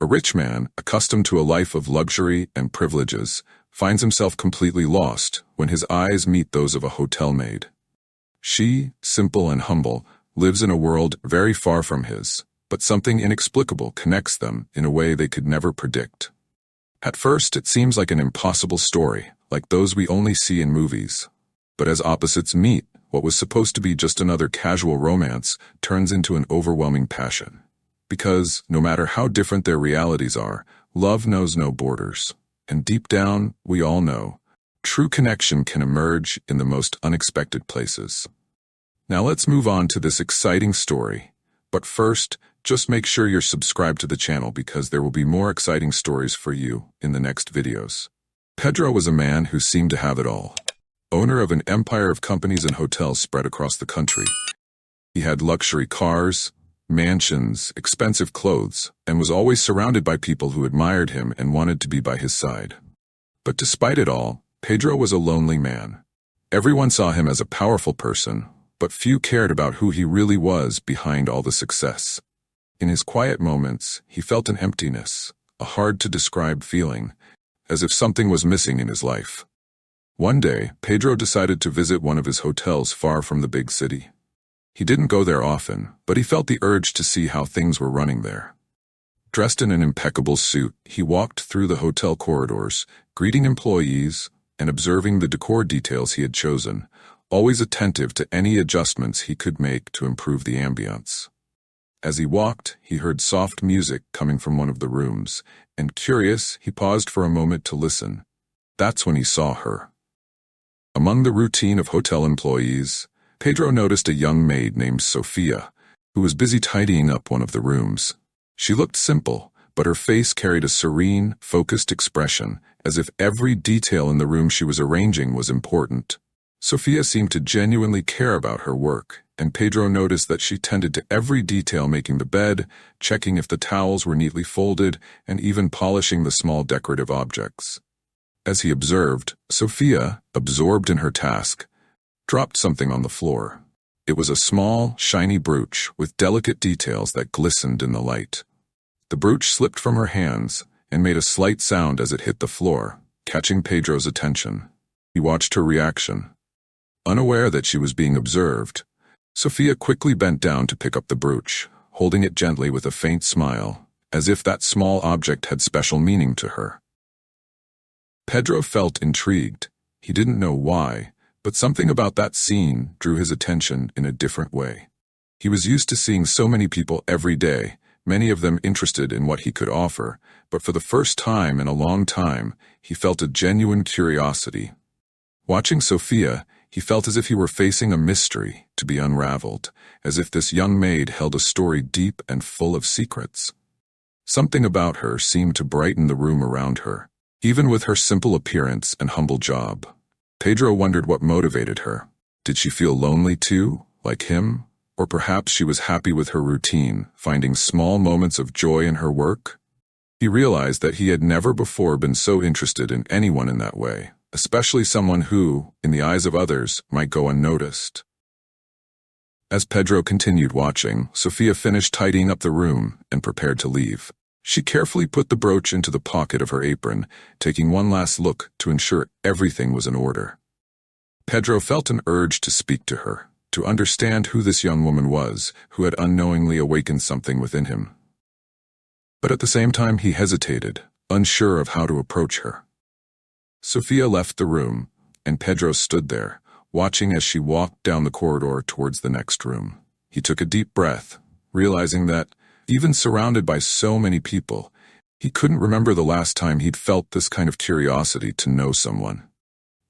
A rich man, accustomed to a life of luxury and privileges, finds himself completely lost when his eyes meet those of a hotel maid. She, simple and humble, lives in a world very far from his, but something inexplicable connects them in a way they could never predict. At first, it seems like an impossible story, like those we only see in movies. But as opposites meet, what was supposed to be just another casual romance turns into an overwhelming passion. Because, no matter how different their realities are, love knows no borders. And deep down, we all know, true connection can emerge in the most unexpected places. Now let's move on to this exciting story. But first, just make sure you're subscribed to the channel because there will be more exciting stories for you in the next videos. Pedro was a man who seemed to have it all. Owner of an empire of companies and hotels spread across the country. He had luxury cars, mansions, expensive clothes, and was always surrounded by people who admired him and wanted to be by his side. But despite it all, Pedro was a lonely man. Everyone saw him as a powerful person, but few cared about who he really was behind all the success. In his quiet moments, he felt an emptiness, a hard-to-describe feeling, as if something was missing in his life. One day, Pedro decided to visit one of his hotels far from the big city. He didn't go there often, but he felt the urge to see how things were running there. Dressed in an impeccable suit, he walked through the hotel corridors, greeting employees and observing the decor details he had chosen, always attentive to any adjustments he could make to improve the ambience. As he walked, he heard soft music coming from one of the rooms, and curious, he paused for a moment to listen. That's when he saw her. Among the routine of hotel employees, Pedro noticed a young maid named Sophia, who was busy tidying up one of the rooms. She looked simple, but her face carried a serene, focused expression, as if every detail in the room she was arranging was important. Sophia seemed to genuinely care about her work, and Pedro noticed that she tended to every detail, making the bed, checking if the towels were neatly folded, and even polishing the small decorative objects. As he observed, Sophia, absorbed in her task, dropped something on the floor. It was a small, shiny brooch with delicate details that glistened in the light. The brooch slipped from her hands and made a slight sound as it hit the floor, catching Pedro's attention. He watched her reaction. Unaware that she was being observed, Sophia quickly bent down to pick up the brooch, holding it gently with a faint smile, as if that small object had special meaning to her. Pedro felt intrigued. He didn't know why, but something about that scene drew his attention in a different way. He was used to seeing so many people every day, many of them interested in what he could offer, but for the first time in a long time, he felt a genuine curiosity. Watching Sophia, he felt as if he were facing a mystery to be unraveled, as if this young maid held a story deep and full of secrets. Something about her seemed to brighten the room around her, even with her simple appearance and humble job. Pedro wondered what motivated her. Did she feel lonely too, like him? Or perhaps she was happy with her routine, finding small moments of joy in her work? He realized that he had never before been so interested in anyone in that way, especially someone who, in the eyes of others, might go unnoticed. As Pedro continued watching, Sophia finished tidying up the room and prepared to leave. She carefully put the brooch into the pocket of her apron, taking one last look to ensure everything was in order. Pedro felt an urge to speak to her, to understand who this young woman was, who had unknowingly awakened something within him. But at the same time he hesitated, unsure of how to approach her. Sophia left the room, and Pedro stood there, watching as she walked down the corridor towards the next room. He took a deep breath, realizing that, even surrounded by so many people, he couldn't remember the last time he'd felt this kind of curiosity to know someone.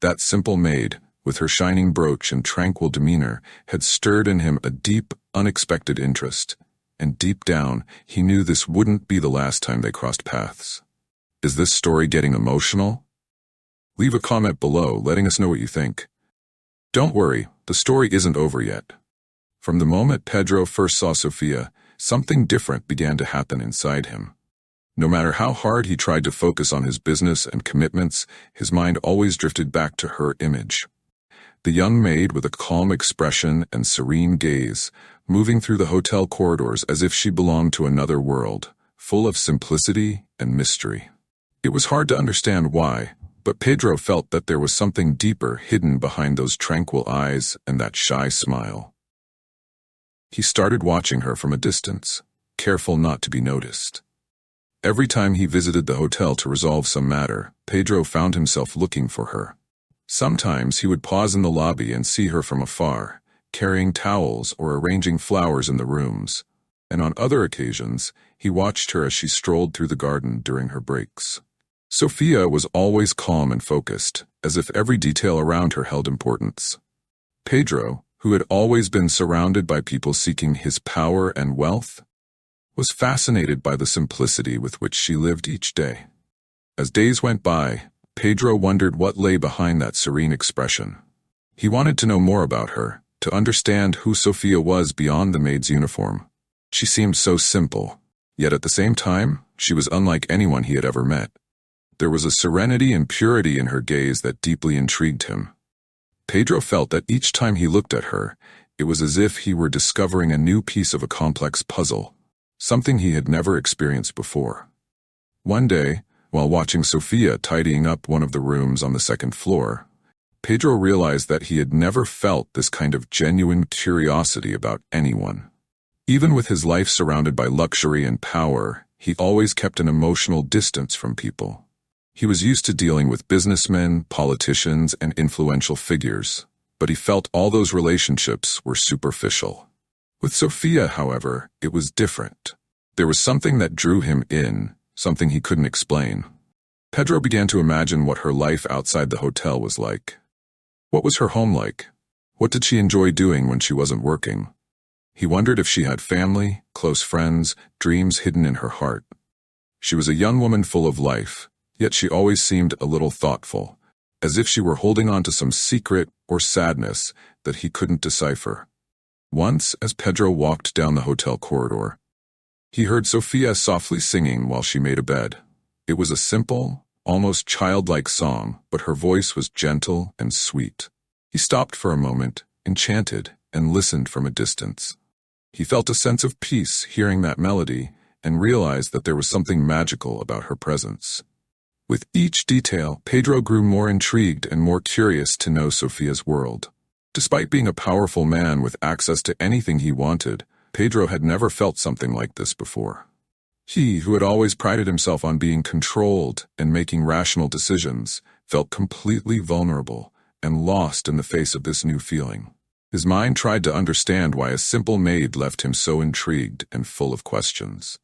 That simple maid, with her shining brooch and tranquil demeanor, had stirred in him a deep, unexpected interest, and deep down, he knew this wouldn't be the last time they crossed paths. Is this story getting emotional? Leave a comment below letting us know what you think. Don't worry, the story isn't over yet. From the moment Pedro first saw Sophia, something different began to happen inside him. No matter how hard he tried to focus on his business and commitments, his mind always drifted back to her image. The young maid with a calm expression and serene gaze, moving through the hotel corridors as if she belonged to another world, full of simplicity and mystery. It was hard to understand why, but Pedro felt that there was something deeper hidden behind those tranquil eyes and that shy smile. He started watching her from a distance, careful not to be noticed. Every time he visited the hotel to resolve some matter, Pedro found himself looking for her. Sometimes he would pause in the lobby and see her from afar, carrying towels or arranging flowers in the rooms, and on other occasions, he watched her as she strolled through the garden during her breaks. Sophia was always calm and focused, as if every detail around her held importance. Pedro, who had always been surrounded by people seeking his power and wealth, was fascinated by the simplicity with which she lived each day. As days went by, Pedro wondered what lay behind that serene expression. He wanted to know more about her, to understand who Sophia was beyond the maid's uniform. She seemed so simple, yet at the same time, she was unlike anyone he had ever met. There was a serenity and purity in her gaze that deeply intrigued him. Pedro felt that each time he looked at her, it was as if he were discovering a new piece of a complex puzzle, something he had never experienced before. One day, while watching Sophia tidying up one of the rooms on the second floor, Pedro realized that he had never felt this kind of genuine curiosity about anyone. Even with his life surrounded by luxury and power, he always kept an emotional distance from people. He was used to dealing with businessmen, politicians, and influential figures, but he felt all those relationships were superficial. With Sophia, however, it was different. There was something that drew him in, something he couldn't explain. Pedro began to imagine what her life outside the hotel was like. What was her home like? What did she enjoy doing when she wasn't working? He wondered if she had family, close friends, dreams hidden in her heart. She was a young woman full of life, yet she always seemed a little thoughtful, as if she were holding on to some secret or sadness that he couldn't decipher. Once, as Pedro walked down the hotel corridor, he heard Sophia softly singing while she made a bed. It was a simple, almost childlike song, but her voice was gentle and sweet. He stopped for a moment, enchanted, and listened from a distance. He felt a sense of peace hearing that melody and realized that there was something magical about her presence. With each detail, Pedro grew more intrigued and more curious to know Sophia's world. Despite being a powerful man with access to anything he wanted, Pedro had never felt something like this before. He, who had always prided himself on being controlled and making rational decisions, felt completely vulnerable and lost in the face of this new feeling. His mind tried to understand why a simple maid left him so intrigued and full of questions.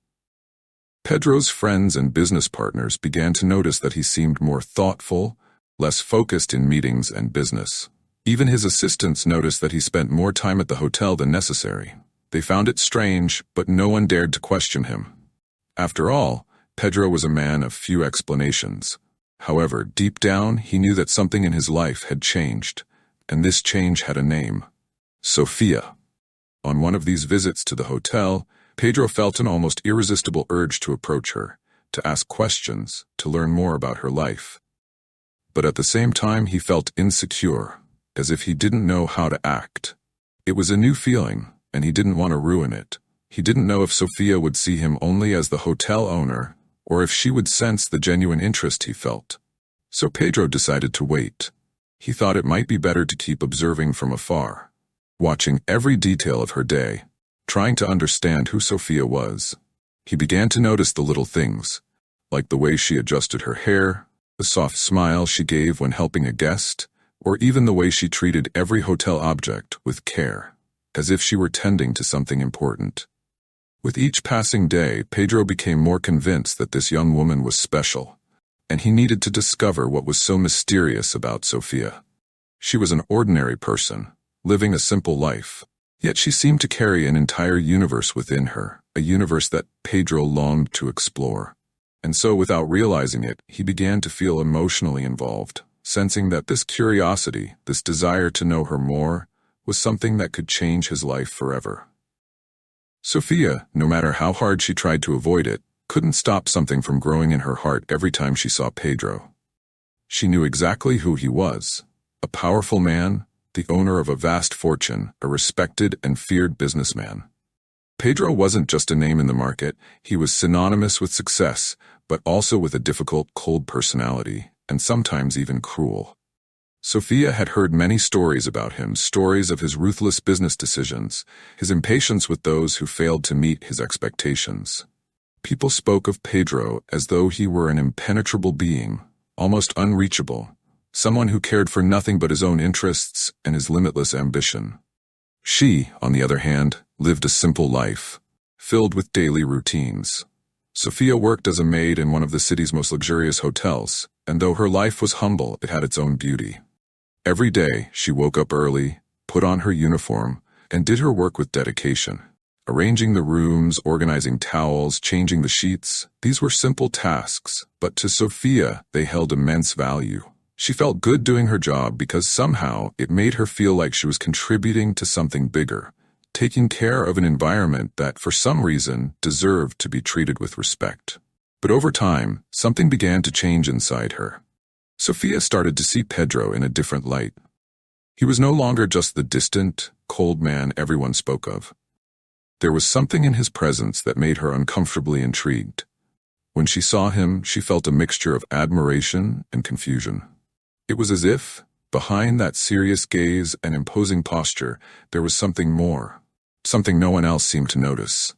Pedro's friends and business partners began to notice that he seemed more thoughtful, less focused in meetings and business. Even his assistants noticed that he spent more time at the hotel than necessary. They found it strange, but no one dared to question him. After all, Pedro was a man of few explanations. However, deep down, he knew that something in his life had changed, and this change had a name: Sophia. On one of these visits to the hotel, Pedro felt an almost irresistible urge to approach her, to ask questions, to learn more about her life. But at the same time, he felt insecure, as if he didn't know how to act. It was a new feeling, and he didn't want to ruin it. He didn't know if Sophia would see him only as the hotel owner, or if she would sense the genuine interest he felt. So Pedro decided to wait. He thought it might be better to keep observing from afar, watching every detail of her day, trying to understand who Sophia was. He began to notice the little things, like the way she adjusted her hair, the soft smile she gave when helping a guest, or even the way she treated every hotel object with care, as if she were tending to something important. With each passing day, Pedro became more convinced that this young woman was special, and he needed to discover what was so mysterious about Sophia. She was an ordinary person, living a simple life, yet she seemed to carry an entire universe within her, a universe that Pedro longed to explore. And so, without realizing it, he began to feel emotionally involved, sensing that this curiosity, this desire to know her more, was something that could change his life forever. Sophia, no matter how hard she tried to avoid it, couldn't stop something from growing in her heart every time she saw Pedro. She knew exactly who he was: a powerful man, the owner of a vast fortune, a respected and feared businessman. Pedro wasn't just a name in the market, he was synonymous with success, but also with a difficult, cold personality, and sometimes even cruel. Sophia had heard many stories about him, stories of his ruthless business decisions, his impatience with those who failed to meet his expectations. People spoke of Pedro as though he were an impenetrable being, almost unreachable, someone who cared for nothing but his own interests and his limitless ambition. She, on the other hand, lived a simple life, filled with daily routines. Sophia worked as a maid in one of the city's most luxurious hotels, and though her life was humble, it had its own beauty. Every day, she woke up early, put on her uniform, and did her work with dedication. Arranging the rooms, organizing towels, changing the sheets, these were simple tasks, but to Sophia, they held immense value. She felt good doing her job because somehow it made her feel like she was contributing to something bigger, taking care of an environment that, for some reason, deserved to be treated with respect. But over time, something began to change inside her. Sophia started to see Pedro in a different light. He was no longer just the distant, cold man everyone spoke of. There was something in his presence that made her uncomfortably intrigued. When she saw him, she felt a mixture of admiration and confusion. It was as if, behind that serious gaze and imposing posture, there was something more, something no one else seemed to notice.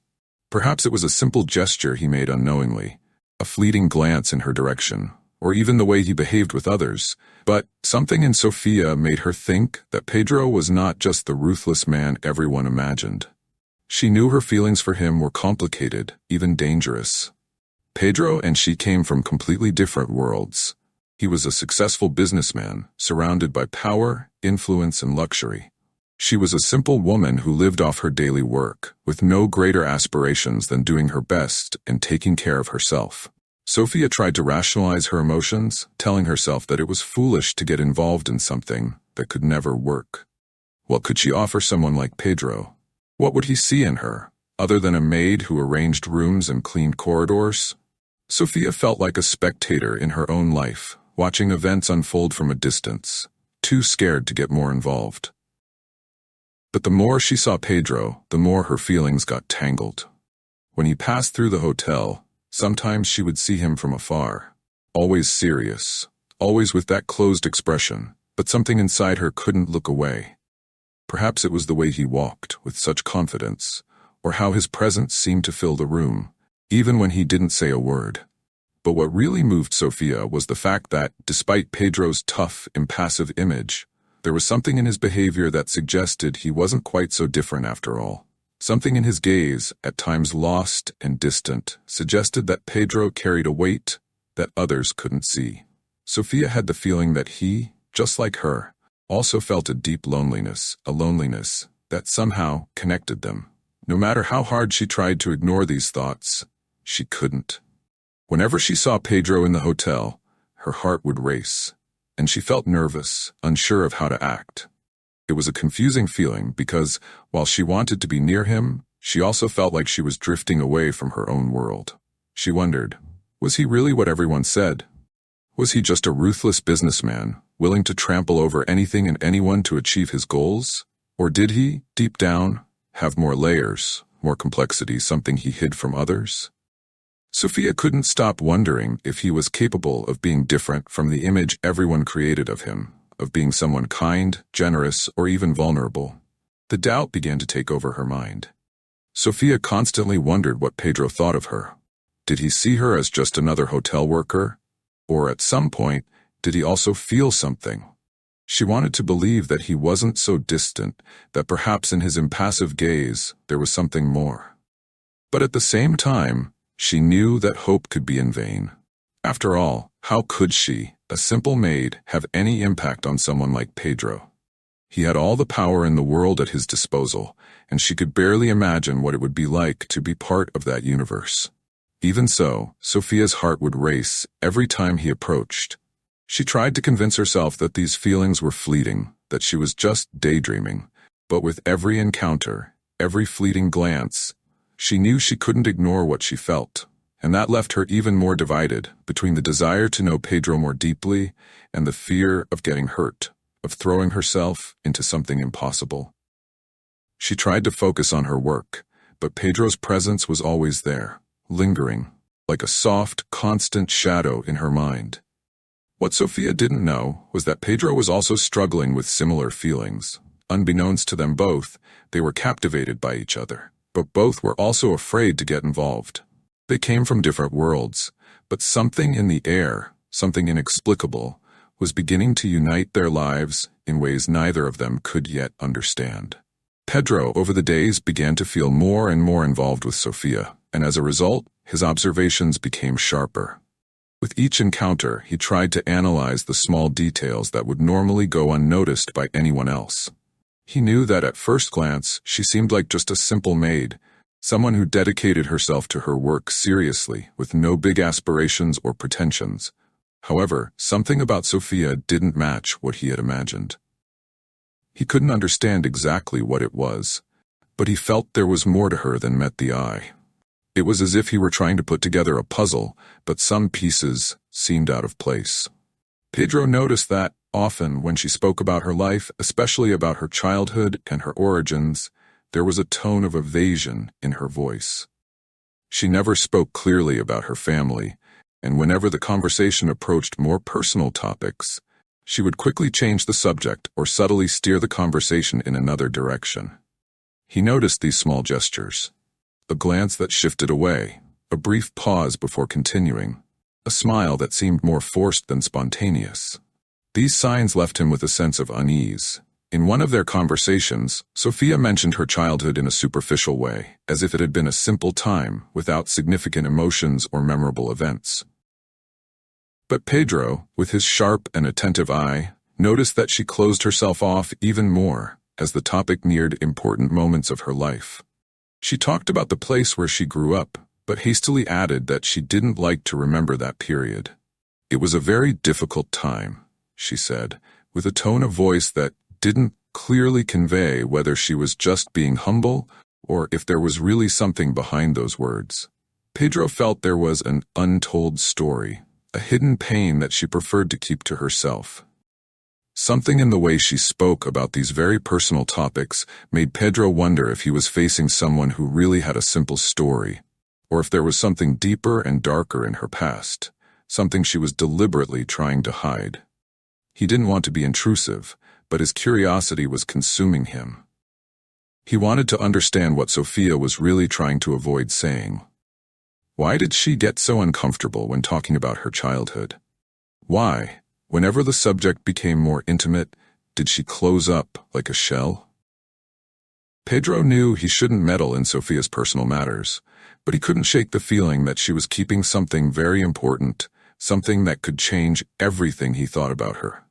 Perhaps it was a simple gesture he made unknowingly, a fleeting glance in her direction, or even the way he behaved with others, but something in Sophia made her think that Pedro was not just the ruthless man everyone imagined. She knew her feelings for him were complicated, even dangerous. Pedro and she came from completely different worlds. He was a successful businessman, surrounded by power, influence, and luxury. She was a simple woman who lived off her daily work, with no greater aspirations than doing her best and taking care of herself. Sophia tried to rationalize her emotions, telling herself that it was foolish to get involved in something that could never work. What could she offer someone like Pedro? What would he see in her, other than a maid who arranged rooms and cleaned corridors? Sophia felt like a spectator in her own life, watching events unfold from a distance, too scared to get more involved. But the more she saw Pedro, the more her feelings got tangled. When he passed through the hotel, sometimes she would see him from afar, always serious, always with that closed expression, but something inside her couldn't look away. Perhaps it was the way he walked with such confidence, or how his presence seemed to fill the room, even when he didn't say a word. But what really moved Sophia was the fact that, despite Pedro's tough, impassive image, there was something in his behavior that suggested he wasn't quite so different after all. Something in his gaze, at times lost and distant, suggested that Pedro carried a weight that others couldn't see. Sophia had the feeling that he, just like her, also felt a deep loneliness, a loneliness that somehow connected them. No matter how hard she tried to ignore these thoughts, she couldn't. Whenever she saw Pedro in the hotel, her heart would race, and she felt nervous, unsure of how to act. It was a confusing feeling because, while she wanted to be near him, she also felt like she was drifting away from her own world. She wondered, was he really what everyone said? Was he just a ruthless businessman, willing to trample over anything and anyone to achieve his goals? Or did he, deep down, have more layers, more complexity, something he hid from others? Sophia couldn't stop wondering if he was capable of being different from the image everyone created of him, of being someone kind, generous, or even vulnerable. The doubt began to take over her mind. Sophia constantly wondered what Pedro thought of her. Did he see her as just another hotel worker? Or at some point, did he also feel something? She wanted to believe that he wasn't so distant, that perhaps in his impassive gaze there was something more. But at the same time, she knew that hope could be in vain. After all, how could she, a simple maid, have any impact on someone like Pedro? He had all the power in the world at his disposal, and she could barely imagine what it would be like to be part of that universe. Even so, Sophia's heart would race every time he approached. She tried to convince herself that these feelings were fleeting, that she was just daydreaming, but with every encounter, every fleeting glance, she knew she couldn't ignore what she felt, and that left her even more divided between the desire to know Pedro more deeply and the fear of getting hurt, of throwing herself into something impossible. She tried to focus on her work, but Pedro's presence was always there, lingering, like a soft, constant shadow in her mind. What Sophia didn't know was that Pedro was also struggling with similar feelings. Unbeknownst to them both, they were captivated by each other, but both were also afraid to get involved. They came from different worlds, but something in the air, something inexplicable, was beginning to unite their lives in ways neither of them could yet understand. Pedro, over the days, began to feel more and more involved with Sophia, and as a result, his observations became sharper. With each encounter, he tried to analyze the small details that would normally go unnoticed by anyone else. He knew that at first glance, she seemed like just a simple maid, someone who dedicated herself to her work seriously, with no big aspirations or pretensions. However, something about Sophia didn't match what he had imagined. He couldn't understand exactly what it was, but he felt there was more to her than met the eye. It was as if he were trying to put together a puzzle, but some pieces seemed out of place. Pedro noticed that, often when she spoke about her life, especially about her childhood and her origins, there was a tone of evasion in her voice. She never spoke clearly about her family, and whenever the conversation approached more personal topics, she would quickly change the subject or subtly steer the conversation in another direction. He noticed these small gestures. A glance that shifted away, a brief pause before continuing, a smile that seemed more forced than spontaneous. These signs left him with a sense of unease. In one of their conversations, Sophia mentioned her childhood in a superficial way, as if it had been a simple time, without significant emotions or memorable events. But Pedro, with his sharp and attentive eye, noticed that she closed herself off even more as the topic neared important moments of her life. She talked about the place where she grew up, but hastily added that she didn't like to remember that period. It was a very difficult time, she said, with a tone of voice that didn't clearly convey whether she was just being humble or if there was really something behind those words. Pedro felt there was an untold story, a hidden pain that she preferred to keep to herself. Something in the way she spoke about these very personal topics made Pedro wonder if he was facing someone who really had a simple story, or if there was something deeper and darker in her past, something she was deliberately trying to hide. He didn't want to be intrusive, but his curiosity was consuming him. He wanted to understand what Sophia was really trying to avoid saying. Why did she get so uncomfortable when talking about her childhood? Why, whenever the subject became more intimate, did she close up like a shell? Pedro knew he shouldn't meddle in Sophia's personal matters, but he couldn't shake the feeling that she was keeping something very important, something that could change everything he thought about her.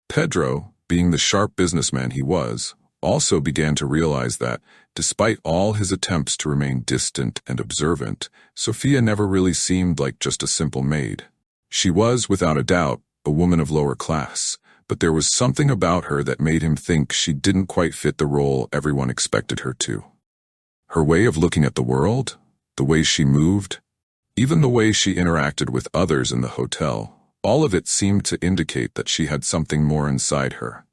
Pedro, being the sharp businessman he was, also began to realize that, despite all his attempts to remain distant and observant, Sophia never really seemed like just a simple maid. She was, without a doubt, a woman of lower class, but there was something about her that made him think she didn't quite fit the role everyone expected her to. Her way of looking at the world, the way she moved, even the way she interacted with others in the hotel, all of it seemed to indicate that she had something more inside her.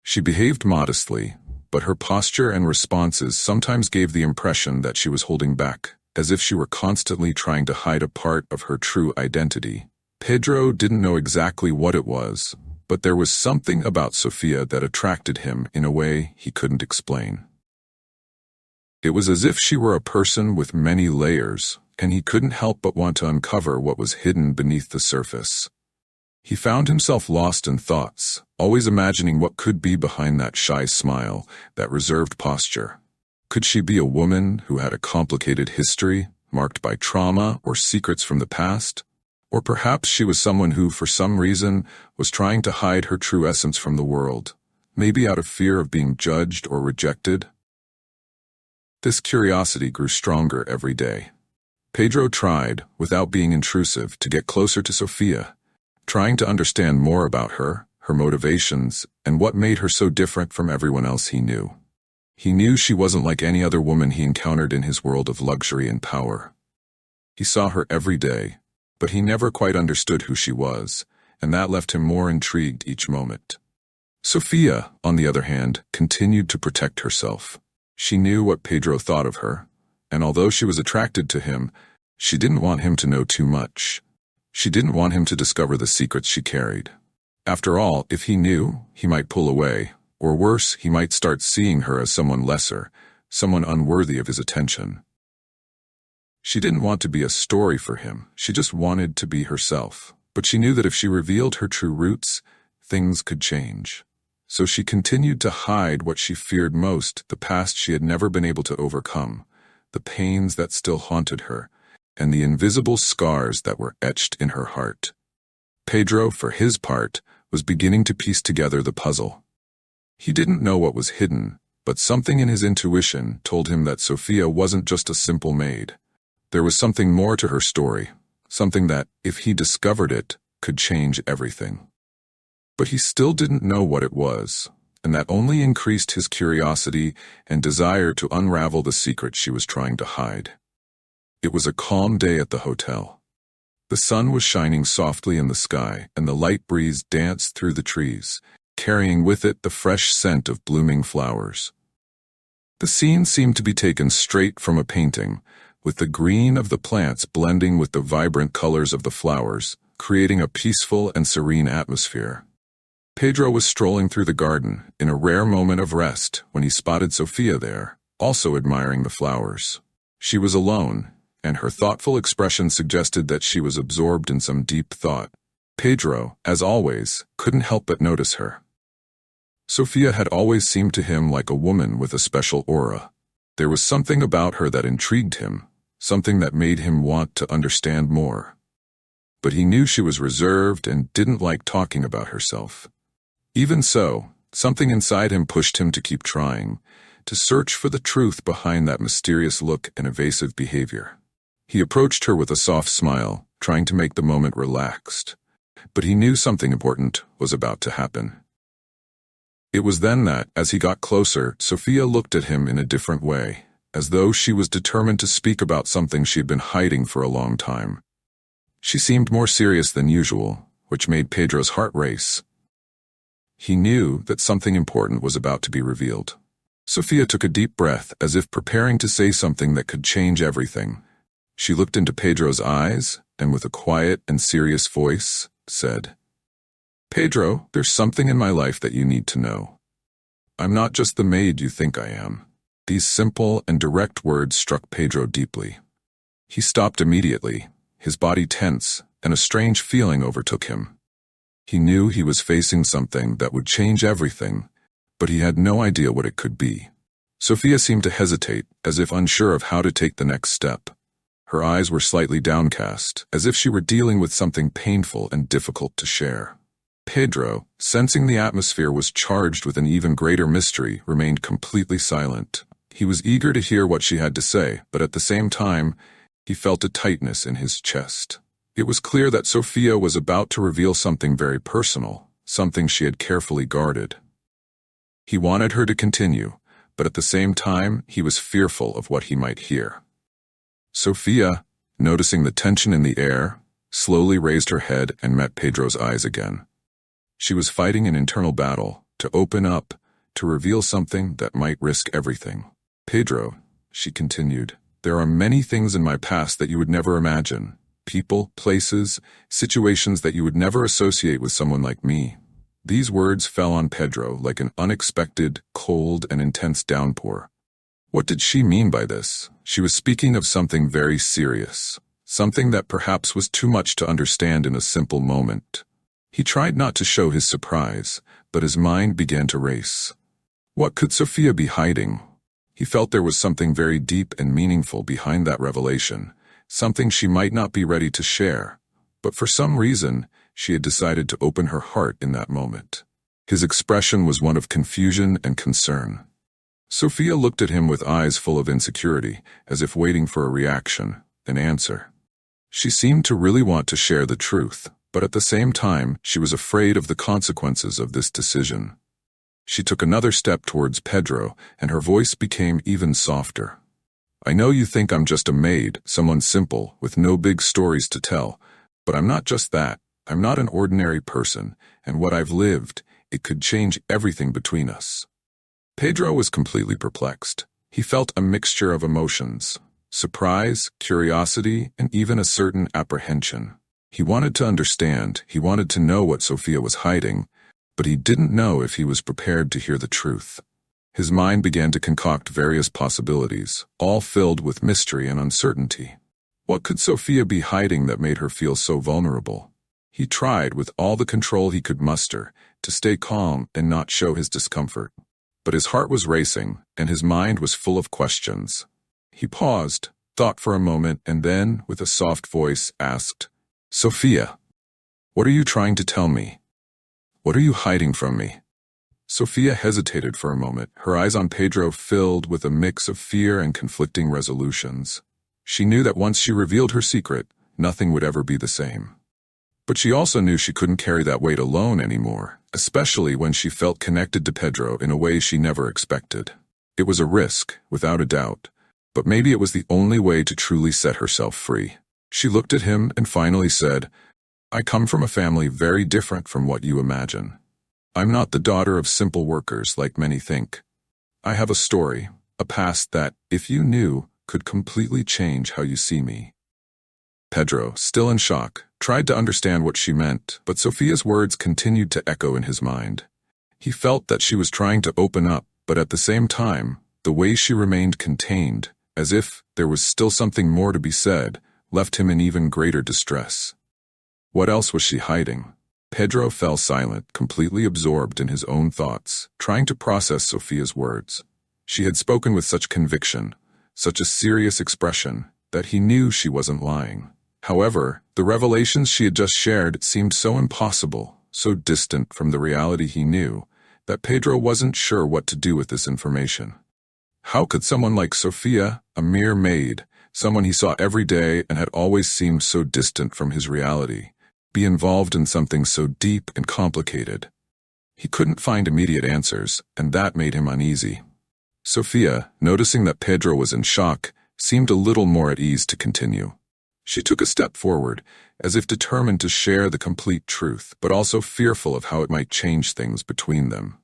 She behaved modestly, but her posture and responses sometimes gave the impression that she was holding back, as if she were constantly trying to hide a part of her true identity. Pedro didn't know exactly what it was, but there was something about Sophia that attracted him in a way he couldn't explain. It was as if she were a person with many layers, and he couldn't help but want to uncover what was hidden beneath the surface. He found himself lost in thoughts, always imagining what could be behind that shy smile, that reserved posture. Could she be a woman who had a complicated history, marked by trauma or secrets from the past? Or perhaps she was someone who, for some reason, was trying to hide her true essence from the world, maybe out of fear of being judged or rejected? This curiosity grew stronger every day. Pedro tried, without being intrusive, to get closer to Sophia, trying to understand more about her, her motivations, and what made her so different from everyone else he knew. He knew she wasn't like any other woman he encountered in his world of luxury and power. He saw her every day, but he never quite understood who she was, and that left him more intrigued each moment. Sophia, on the other hand, continued to protect herself. She knew what Pedro thought of her, and although she was attracted to him, she didn't want him to know too much. She didn't want him to discover the secrets she carried. After all, if he knew, he might pull away, or worse, he might start seeing her as someone lesser, someone unworthy of his attention. She didn't want to be a story for him, she just wanted to be herself. But she knew that if she revealed her true roots, things could change. So she continued to hide what she feared most, the past she had never been able to overcome, the pains that still haunted her, and the invisible scars that were etched in her heart. Pedro, for his part, was beginning to piece together the puzzle. He didn't know what was hidden, but something in his intuition told him that Sophia wasn't just a simple maid. There was something more to her story, something that, if he discovered it, could change everything. But he still didn't know what it was, and that only increased his curiosity and desire to unravel the secret she was trying to hide. It was a calm day at the hotel. The sun was shining softly in the sky, and the light breeze danced through the trees, carrying with it the fresh scent of blooming flowers. The scene seemed to be taken straight from a painting, with the green of the plants blending with the vibrant colors of the flowers, creating a peaceful and serene atmosphere. Pedro was strolling through the garden, in a rare moment of rest, when he spotted Sophia there, also admiring the flowers. She was alone, and her thoughtful expression suggested that she was absorbed in some deep thought. Pedro, as always, couldn't help but notice her. Sophia had always seemed to him like a woman with a special aura. There was something about her that intrigued him, something that made him want to understand more. But he knew she was reserved and didn't like talking about herself. Even so, something inside him pushed him to keep trying, to search for the truth behind that mysterious look and evasive behavior. He approached her with a soft smile, trying to make the moment relaxed. But he knew something important was about to happen. It was then that, as he got closer, Sophia looked at him in a different way, as though she was determined to speak about something she had been hiding for a long time. She seemed more serious than usual, which made Pedro's heart race. He knew that something important was about to be revealed. Sophia took a deep breath, as if preparing to say something that could change everything. She looked into Pedro's eyes, and with a quiet and serious voice, said, "Pedro, there's something in my life that you need to know. I'm not just the maid you think I am." These simple and direct words struck Pedro deeply. He stopped immediately, his body tense, and a strange feeling overtook him. He knew he was facing something that would change everything, but he had no idea what it could be. Sophia seemed to hesitate, as if unsure of how to take the next step. Her eyes were slightly downcast, as if she were dealing with something painful and difficult to share. Pedro, sensing the atmosphere was charged with an even greater mystery, remained completely silent. He was eager to hear what she had to say, but at the same time, he felt a tightness in his chest. It was clear that Sophia was about to reveal something very personal, something she had carefully guarded. He wanted her to continue, but at the same time, he was fearful of what he might hear. Sophia, noticing the tension in the air, slowly raised her head and met Pedro's eyes again. She was fighting an internal battle, to open up, to reveal something that might risk everything. "Pedro," she continued, "there are many things in my past that you would never imagine. People, places, situations that you would never associate with someone like me." These words fell on Pedro like an unexpected, cold, and intense downpour. What did she mean by this? She was speaking of something very serious, something that perhaps was too much to understand in a simple moment. He tried not to show his surprise, but his mind began to race. What could Sophia be hiding? He felt there was something very deep and meaningful behind that revelation, something she might not be ready to share, but for some reason, she had decided to open her heart in that moment. His expression was one of confusion and concern. Sophia looked at him with eyes full of insecurity, as if waiting for a reaction, an answer. She seemed to really want to share the truth, but at the same time, she was afraid of the consequences of this decision. She took another step towards Pedro, and her voice became even softer. "I know you think I'm just a maid, someone simple, with no big stories to tell, but I'm not just that. I'm not an ordinary person, and what I've lived, it could change everything between us." Pedro was completely perplexed. He felt a mixture of emotions: surprise, curiosity, and even a certain apprehension. He wanted to understand, he wanted to know what Sophia was hiding, but he didn't know if he was prepared to hear the truth. His mind began to concoct various possibilities, all filled with mystery and uncertainty. What could Sophia be hiding that made her feel so vulnerable? He tried, with all the control he could muster, to stay calm and not show his discomfort. But his heart was racing, and his mind was full of questions. He paused, thought for a moment, and then, with a soft voice, asked, "Sophia, what are you trying to tell me? What are you hiding from me?" Sophia hesitated for a moment, her eyes on Pedro filled with a mix of fear and conflicting resolutions. She knew that once she revealed her secret, nothing would ever be the same. But she also knew she couldn't carry that weight alone anymore, especially when she felt connected to Pedro in a way she never expected. It was a risk, without a doubt, but maybe it was the only way to truly set herself free. She looked at him and finally said, "I come from a family very different from what you imagine. I'm not the daughter of simple workers like many think. I have a story, a past that, if you knew, could completely change how you see me." Pedro, still in shock, tried to understand what she meant, but Sophia's words continued to echo in his mind. He felt that she was trying to open up, but at the same time, the way she remained contained, as if there was still something more to be said, left him in even greater distress. What else was she hiding? Pedro fell silent, completely absorbed in his own thoughts, trying to process Sophia's words. She had spoken with such conviction, such a serious expression, that he knew she wasn't lying. However, the revelations she had just shared seemed so impossible, so distant from the reality he knew, that Pedro wasn't sure what to do with this information. How could someone like Sophia, a mere maid, someone he saw every day and had always seemed so distant from his reality, be involved in something so deep and complicated? He couldn't find immediate answers, and that made him uneasy. Sophia, noticing that Pedro was in shock, seemed a little more at ease to continue. She took a step forward, as if determined to share the complete truth, but also fearful of how it might change things between them.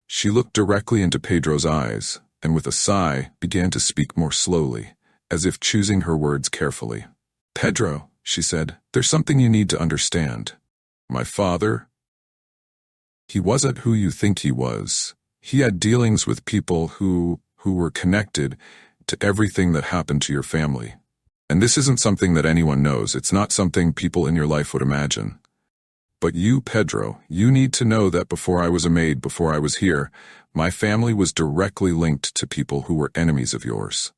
She looked directly into Pedro's eyes, and with a sigh, began to speak more slowly, as if choosing her words carefully. "Pedro," she said, "there's something you need to understand. My father, he wasn't who you think he was. He had dealings with people who were connected to everything that happened to your family. And this isn't something that anyone knows. It's not something people in your life would imagine. But you, Pedro, you need to know that before I was a maid, before I was here, my family was directly linked to people who were enemies of yours."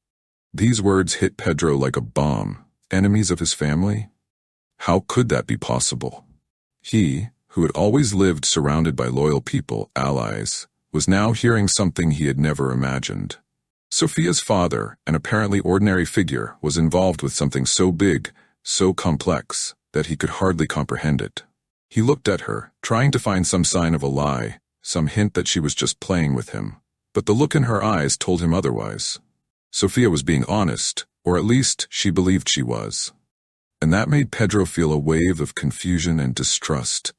These words hit Pedro like a bomb. Enemies of his family? How could that be possible? He, who had always lived surrounded by loyal people, allies, was now hearing something he had never imagined. Sophia's father, an apparently ordinary figure, was involved with something so big, so complex, that he could hardly comprehend it. He looked at her, trying to find some sign of a lie, some hint that she was just playing with him. But the look in her eyes told him otherwise. Sophia was being honest, or at least she believed she was. And that made Pedro feel a wave of confusion and distrust.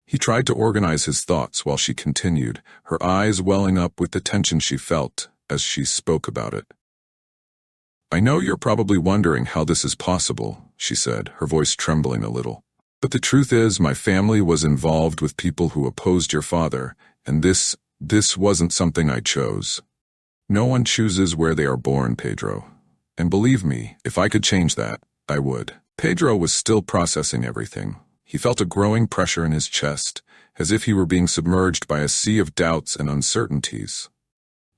He tried to organize his thoughts while she continued, her eyes welling up with the tension she felt as she spoke about it. "I know you're probably wondering how this is possible," she said, her voice trembling a little. "But the truth is, my family was involved with people who opposed your father, and this wasn't something I chose. No one chooses where they are born, Pedro. And believe me, if I could change that, I would." Pedro was still processing everything. He felt a growing pressure in his chest, as if he were being submerged by a sea of doubts and uncertainties.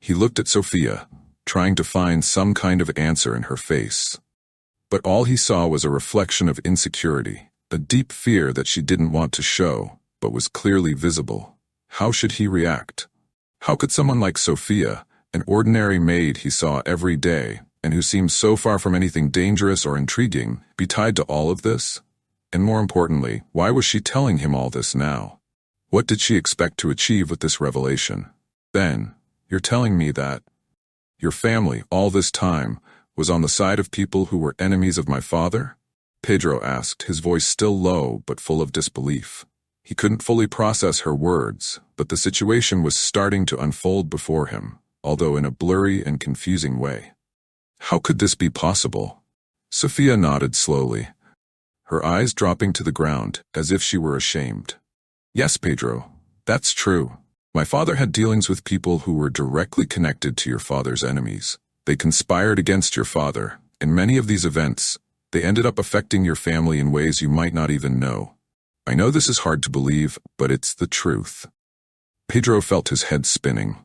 He looked at Sophia, trying to find some kind of answer in her face. But all he saw was a reflection of insecurity, a deep fear that she didn't want to show, but was clearly visible. How should he react? How could someone like Sophia, an ordinary maid he saw every day, and who seemed so far from anything dangerous or intriguing, be tied to all of this? And more importantly, why was she telling him all this now? What did she expect to achieve with this revelation? "Ben, you're telling me that your family, all this time, was on the side of people who were enemies of my father?" Pedro asked, his voice still low but full of disbelief. He couldn't fully process her words, but the situation was starting to unfold before him. although in a blurry and confusing way. How could this be possible? Sophia nodded slowly, her eyes dropping to the ground as if she were ashamed. Yes, Pedro, that's true. My father had dealings with people who were directly connected to your father's enemies. They conspired against your father. In many of these events, they ended up affecting your family in ways you might not even know. I know this is hard to believe, but it's the truth. Pedro felt his head spinning.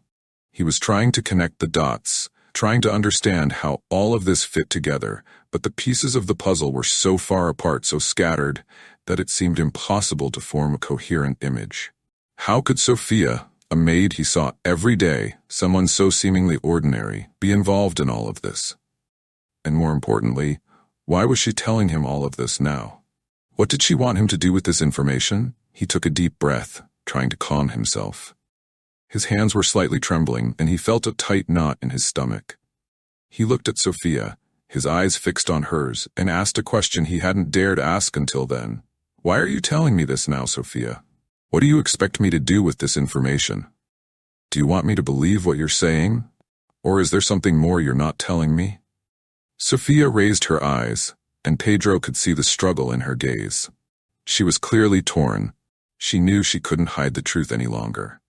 He was trying to connect the dots, trying to understand how all of this fit together, but the pieces of the puzzle were so far apart, so scattered, that it seemed impossible to form a coherent image. How could Sophia, a maid he saw every day, someone so seemingly ordinary, be involved in all of this? And more importantly, why was she telling him all of this now? What did she want him to do with this information? He took a deep breath, trying to calm himself. His hands were slightly trembling, and he felt a tight knot in his stomach. He looked at Sophia, his eyes fixed on hers, and asked a question he hadn't dared ask until then. Why are you telling me this now, Sophia? What do you expect me to do with this information? Do you want me to believe what you're saying? Or is there something more you're not telling me? Sophia raised her eyes, and Pedro could see the struggle in her gaze. She was clearly torn. She knew she couldn't hide the truth any longer.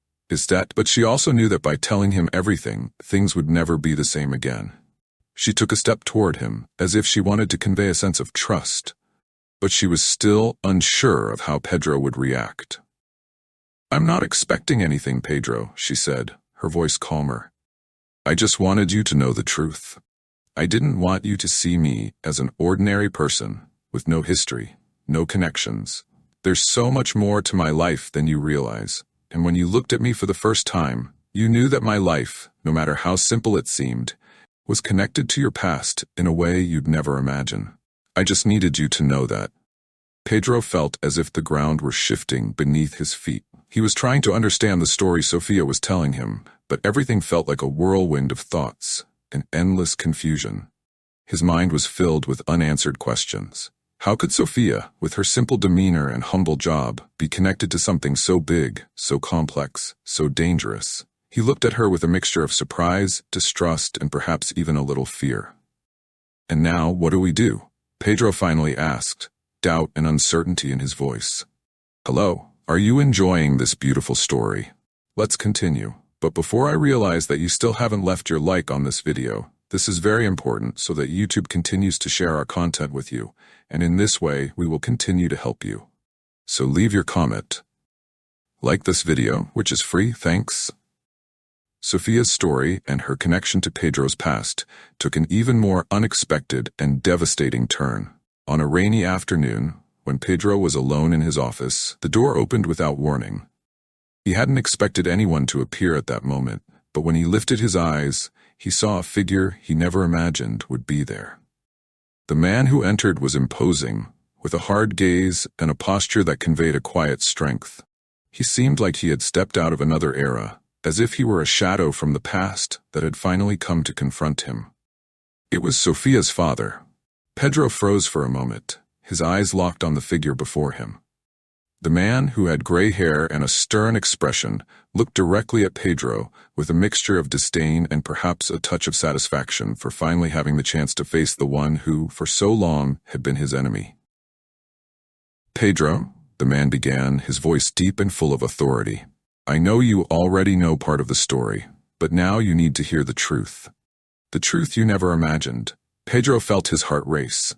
But she also knew that by telling him everything, things would never be the same again. She took a step toward him, as if she wanted to convey a sense of trust, but she was still unsure of how Pedro would react. I'm not expecting anything, Pedro, she said, her voice calmer. I just wanted you to know the truth. I didn't want you to see me as an ordinary person, with no history, no connections. There's so much more to my life than you realize. And when you looked at me for the first time, you knew that my life, no matter how simple it seemed, was connected to your past in a way you'd never imagine. I just needed you to know that. Pedro felt as if the ground were shifting beneath his feet. He was trying to understand the story Sophia was telling him, but everything felt like a whirlwind of thoughts, an endless confusion. His mind was filled with unanswered questions. How could Sophia, with her simple demeanor and humble job, be connected to something so big, so complex, so dangerous? He looked at her with a mixture of surprise, distrust, and perhaps even a little fear. And now, what do we do? Pedro finally asked, doubt and uncertainty in his voice. Hello, are you enjoying this beautiful story? Let's continue. But before I realize that you still haven't left your like on this video, this is very important so that YouTube continues to share our content with you, and in this way we will continue to help you. So leave your comment. Like this video, which is free, thanks. Sophia's story and her connection to Pedro's past took an even more unexpected and devastating turn. On a rainy afternoon, when Pedro was alone in his office, the door opened without warning. He hadn't expected anyone to appear at that moment, but when he lifted his eyes, he saw a figure he never imagined would be there. The man who entered was imposing, with a hard gaze and a posture that conveyed a quiet strength. He seemed like he had stepped out of another era, as if he were a shadow from the past that had finally come to confront him. It was Sophia's father. Pedro froze for a moment, his eyes locked on the figure before him. The man, who had gray hair and a stern expression, looked directly at Pedro with a mixture of disdain and perhaps a touch of satisfaction for finally having the chance to face the one who, for so long, had been his enemy. Pedro, the man began, his voice deep and full of authority. I know you already know part of the story, but now you need to hear the truth. The truth you never imagined. Pedro felt his heart race.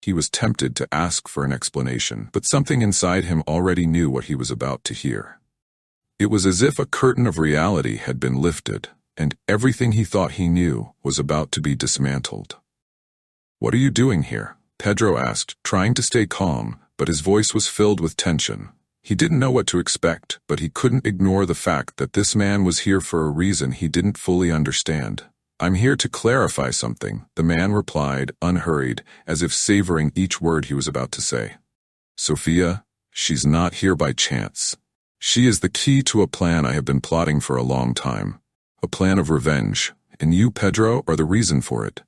He was tempted to ask for an explanation, but something inside him already knew what he was about to hear. It was as if a curtain of reality had been lifted, and everything he thought he knew was about to be dismantled. What are you doing here? Pedro asked, trying to stay calm, but his voice was filled with tension. He didn't know what to expect, but he couldn't ignore the fact that this man was here for a reason he didn't fully understand. I'm here to clarify something, the man replied, unhurried, as if savoring each word he was about to say. Sophia, she's not here by chance. She is the key to a plan I have been plotting for a long time. A plan of revenge, and you, Pedro, are the reason for it.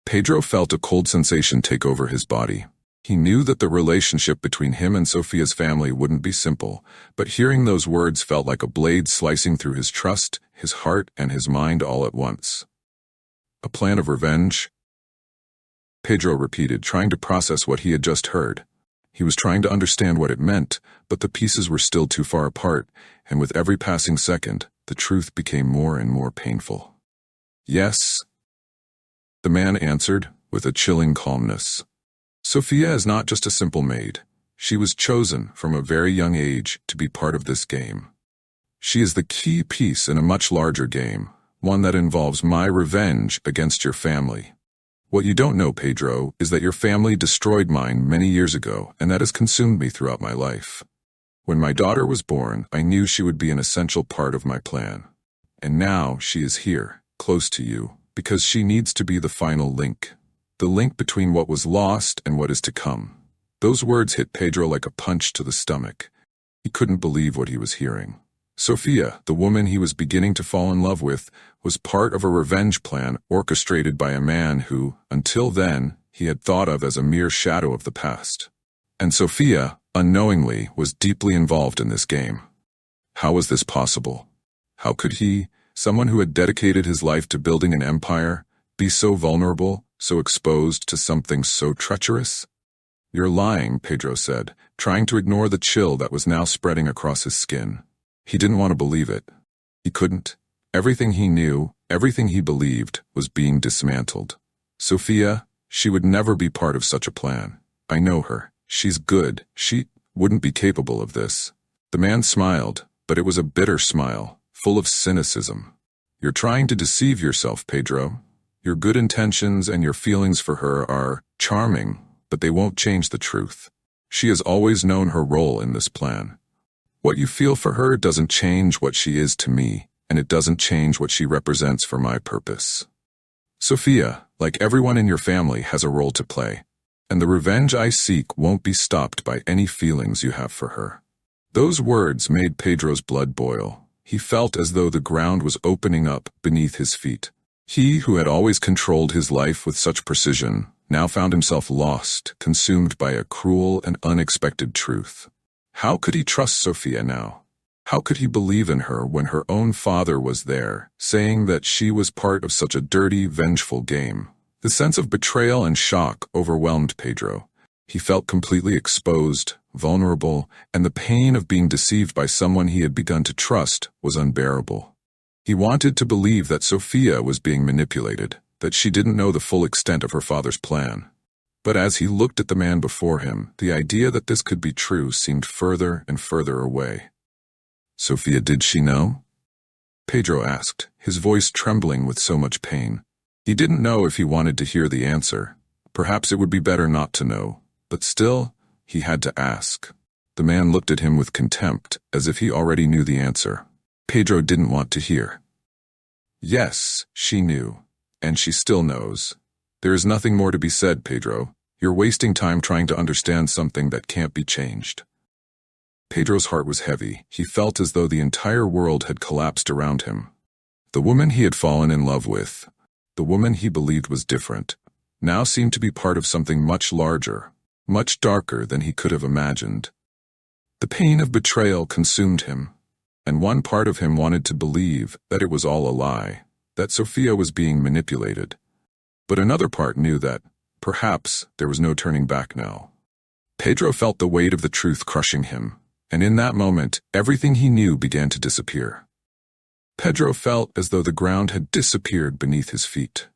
Pedro felt a cold sensation take over his body. He knew that the relationship between him and Sophia's family wouldn't be simple, but hearing those words felt like a blade slicing through his trust, his heart, and his mind all at once. A plan of revenge? Pedro repeated, trying to process what he had just heard. He was trying to understand what it meant, but the pieces were still too far apart, and with every passing second, the truth became more and more painful. Yes, the man answered, with a chilling calmness. Sophia is not just a simple maid. She was chosen from a very young age to be part of this game. She is the key piece in a much larger game, one that involves my revenge against your family. What you don't know, Pedro, is that your family destroyed mine many years ago, and that has consumed me throughout my life. When my daughter was born, I knew she would be an essential part of my plan. And now she is here, close to you, because she needs to be the final link. The link between what was lost and what is to come. Those words hit Pedro like a punch to the stomach. He couldn't believe what he was hearing. Sophia, the woman he was beginning to fall in love with, was part of a revenge plan orchestrated by a man who, until then, he had thought of as a mere shadow of the past. And Sophia, unknowingly, was deeply involved in this game. How was this possible? How could he, someone who had dedicated his life to building an empire, be so vulnerable, so exposed to something so treacherous? You're lying, Pedro said, trying to ignore the chill that was now spreading across his skin. He didn't want to believe it. He couldn't. Everything he knew, everything he believed, was being dismantled. Sophia, she would never be part of such a plan. I know her. She's good. She wouldn't be capable of this. The man smiled, but it was a bitter smile, full of cynicism. You're trying to deceive yourself, Pedro. Your good intentions and your feelings for her are charming, but they won't change the truth. She has always known her role in this plan. What you feel for her doesn't change what she is to me, and it doesn't change what she represents for my purpose. Sophia, like everyone in your family, has a role to play, and the revenge I seek won't be stopped by any feelings you have for her. Those words made Pedro's blood boil. He felt as though the ground was opening up beneath his feet. He, who had always controlled his life with such precision, now found himself lost, consumed by a cruel and unexpected truth. How could he trust Sophia now? How could he believe in her when her own father was there, saying that she was part of such a dirty, vengeful game? The sense of betrayal and shock overwhelmed Pedro. He felt completely exposed, vulnerable, and the pain of being deceived by someone he had begun to trust was unbearable. He wanted to believe that Sophia was being manipulated, that she didn't know the full extent of her father's plan. But as he looked at the man before him, the idea that this could be true seemed further and further away. Sophia, did she know? Pedro asked, his voice trembling with so much pain. He didn't know if he wanted to hear the answer. Perhaps it would be better not to know, but still, he had to ask. The man looked at him with contempt, as if he already knew the answer. Pedro didn't want to hear. Yes, she knew, and she still knows. There is nothing more to be said, Pedro. You're wasting time trying to understand something that can't be changed. Pedro's heart was heavy. He felt as though the entire world had collapsed around him. The woman he had fallen in love with, the woman he believed was different, now seemed to be part of something much larger, much darker than he could have imagined. The pain of betrayal consumed him, and one part of him wanted to believe that it was all a lie, that Sophia was being manipulated. But another part knew that, perhaps, there was no turning back now. Pedro felt the weight of the truth crushing him, and in that moment, everything he knew began to disappear. Pedro felt as though the ground had disappeared beneath his feet.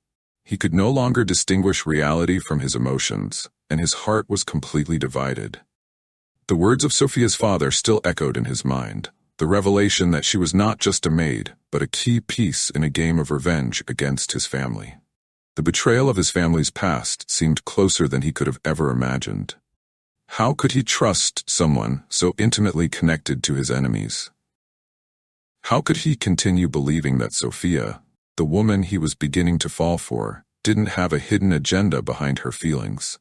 He could no longer distinguish reality from his emotions, and his heart was completely divided. The words of Sophia's father still echoed in his mind, the revelation that she was not just a maid, but a key piece in a game of revenge against his family. The betrayal of his family's past seemed closer than he could have ever imagined. How could he trust someone so intimately connected to his enemies? How could he continue believing that Sophia, the woman he was beginning to fall for, didn't have a hidden agenda behind her feelings?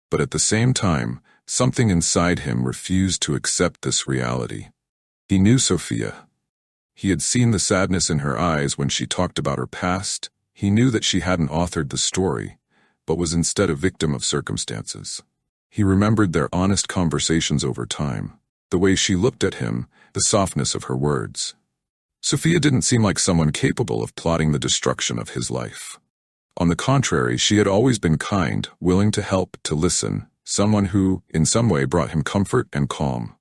But at the same time, something inside him refused to accept this reality. He knew Sophia. He had seen the sadness in her eyes when she talked about her past. He knew that she hadn't authored the story, but was instead a victim of circumstances. He remembered their honest conversations over time, the way she looked at him, the softness of her words. Sophia didn't seem like someone capable of plotting the destruction of his life. On the contrary, she had always been kind, willing to help, to listen, someone who, in some way, brought him comfort and calm.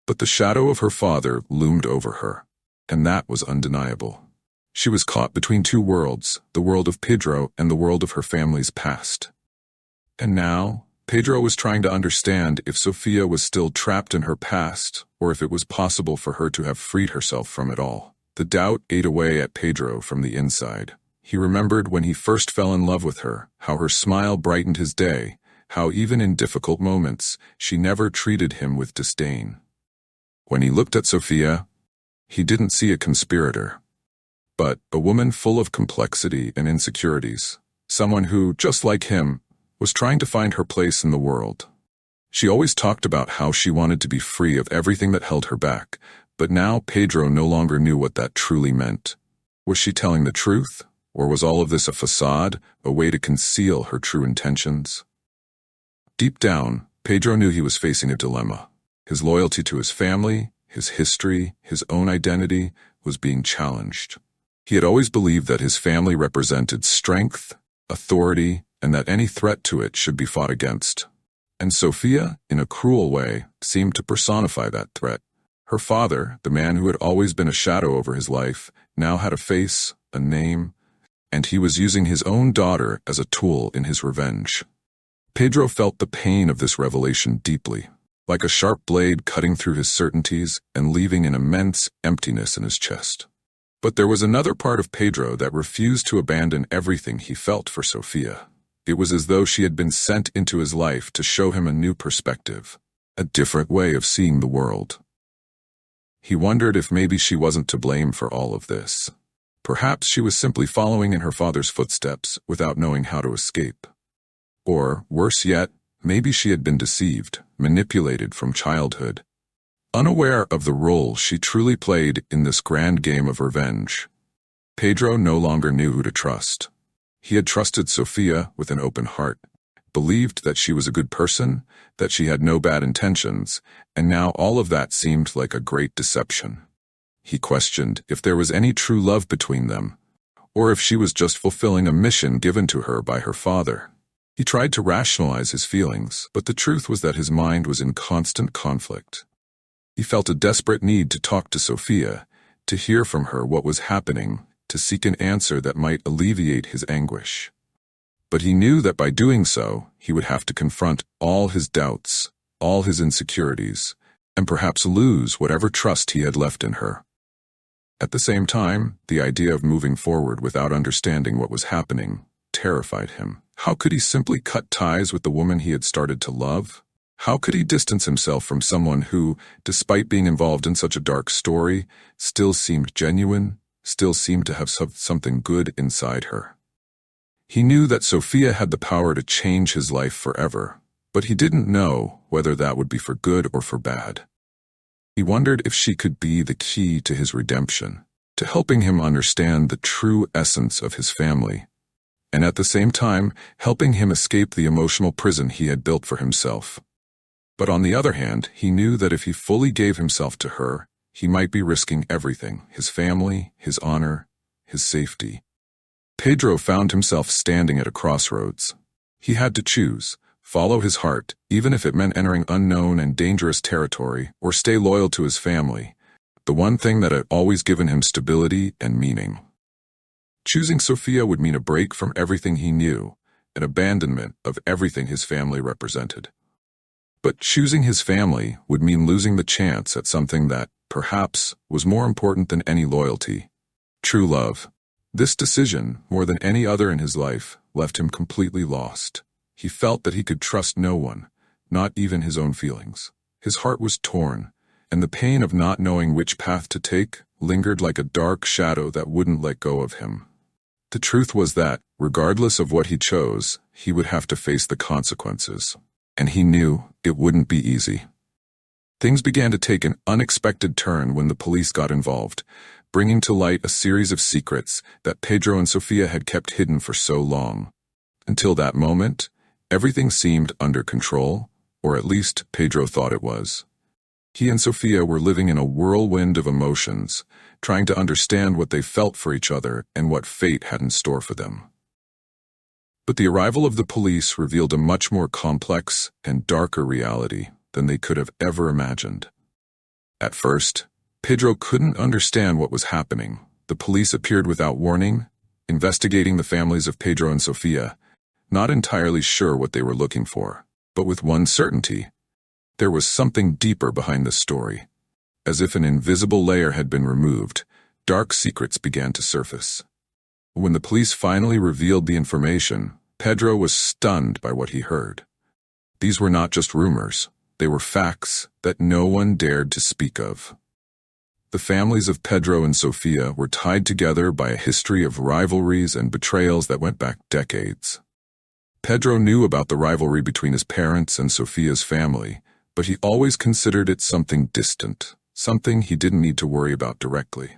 But the shadow of her father loomed over her, and that was undeniable. She was caught between two worlds, the world of Pedro and the world of her family's past. And now, Pedro was trying to understand if Sophia was still trapped in her past, or if it was possible for her to have freed herself from it all. The doubt ate away at Pedro from the inside. He remembered when he first fell in love with her, how her smile brightened his day, how even in difficult moments, she never treated him with disdain. When he looked at Sophia, he didn't see a conspirator, but a woman full of complexity and insecurities, someone who, just like him, was trying to find her place in the world. She always talked about how she wanted to be free of everything that held her back, but now Pedro no longer knew what that truly meant. Was she telling the truth, or was all of this a facade, a way to conceal her true intentions? Deep down, Pedro knew he was facing a dilemma. His loyalty to his family, his history, his own identity, was being challenged. He had always believed that his family represented strength, authority, and that any threat to it should be fought against. And Sophia, in a cruel way, seemed to personify that threat. Her father, the man who had always been a shadow over his life, now had a face, a name, and he was using his own daughter as a tool in his revenge. Pedro felt the pain of this revelation deeply, like a sharp blade cutting through his certainties and leaving an immense emptiness in his chest. But there was another part of Pedro that refused to abandon everything he felt for Sophia. It was as though she had been sent into his life to show him a new perspective, a different way of seeing the world. He wondered if maybe she wasn't to blame for all of this. Perhaps she was simply following in her father's footsteps without knowing how to escape. Or, worse yet, maybe she had been deceived, manipulated from childhood, unaware of the role she truly played in this grand game of revenge. Pedro no longer knew who to trust. He had trusted Sophia with an open heart, believed that she was a good person, that she had no bad intentions, and now all of that seemed like a great deception. He questioned if there was any true love between them, or if she was just fulfilling a mission given to her by her father. He tried to rationalize his feelings, but the truth was that his mind was in constant conflict. He felt a desperate need to talk to Sophia, to hear from her what was happening, to seek an answer that might alleviate his anguish. But he knew that by doing so, he would have to confront all his doubts, all his insecurities, and perhaps lose whatever trust he had left in her. At the same time, the idea of moving forward without understanding what was happening terrified him. How could he simply cut ties with the woman he had started to love? How could he distance himself from someone who, despite being involved in such a dark story, still seemed genuine, still seemed to have something good inside her? He knew that Sophia had the power to change his life forever, but he didn't know whether that would be for good or for bad. He wondered if she could be the key to his redemption, to helping him understand the true essence of his family, and at the same time helping him escape the emotional prison he had built for himself. But on the other hand, he knew that if he fully gave himself to her, he might be risking everything: his family, his honor, his safety. Pedro found himself standing at a crossroads. He had to choose: follow his heart, even if it meant entering unknown and dangerous territory, or stay loyal to his family, the one thing that had always given him stability and meaning. Choosing Sophia would mean a break from everything he knew, an abandonment of everything his family represented. But choosing his family would mean losing the chance at something that, perhaps, was more important than any loyalty: true love. This decision, more than any other in his life, left him completely lost. He felt that he could trust no one, not even his own feelings. His heart was torn, and the pain of not knowing which path to take lingered like a dark shadow that wouldn't let go of him. The truth was that, regardless of what he chose, he would have to face the consequences. And he knew it wouldn't be easy. Things began to take an unexpected turn when the police got involved, bringing to light a series of secrets that Pedro and Sophia had kept hidden for so long. Until that moment, everything seemed under control, or at least Pedro thought it was. He and Sophia were living in a whirlwind of emotions, trying to understand what they felt for each other and what fate had in store for them. But the arrival of the police revealed a much more complex and darker reality than they could have ever imagined. At first, Pedro couldn't understand what was happening. The police appeared without warning, investigating the families of Pedro and Sophia, not entirely sure what they were looking for, but with one certainty: there was something deeper behind the story. As if an invisible layer had been removed, dark secrets began to surface. When the police finally revealed the information, Pedro was stunned by what he heard. These were not just rumors, they were facts that no one dared to speak of. The families of Pedro and Sophia were tied together by a history of rivalries and betrayals that went back decades. Pedro knew about the rivalry between his parents and Sophia's family, but he always considered it something distant, something he didn't need to worry about directly.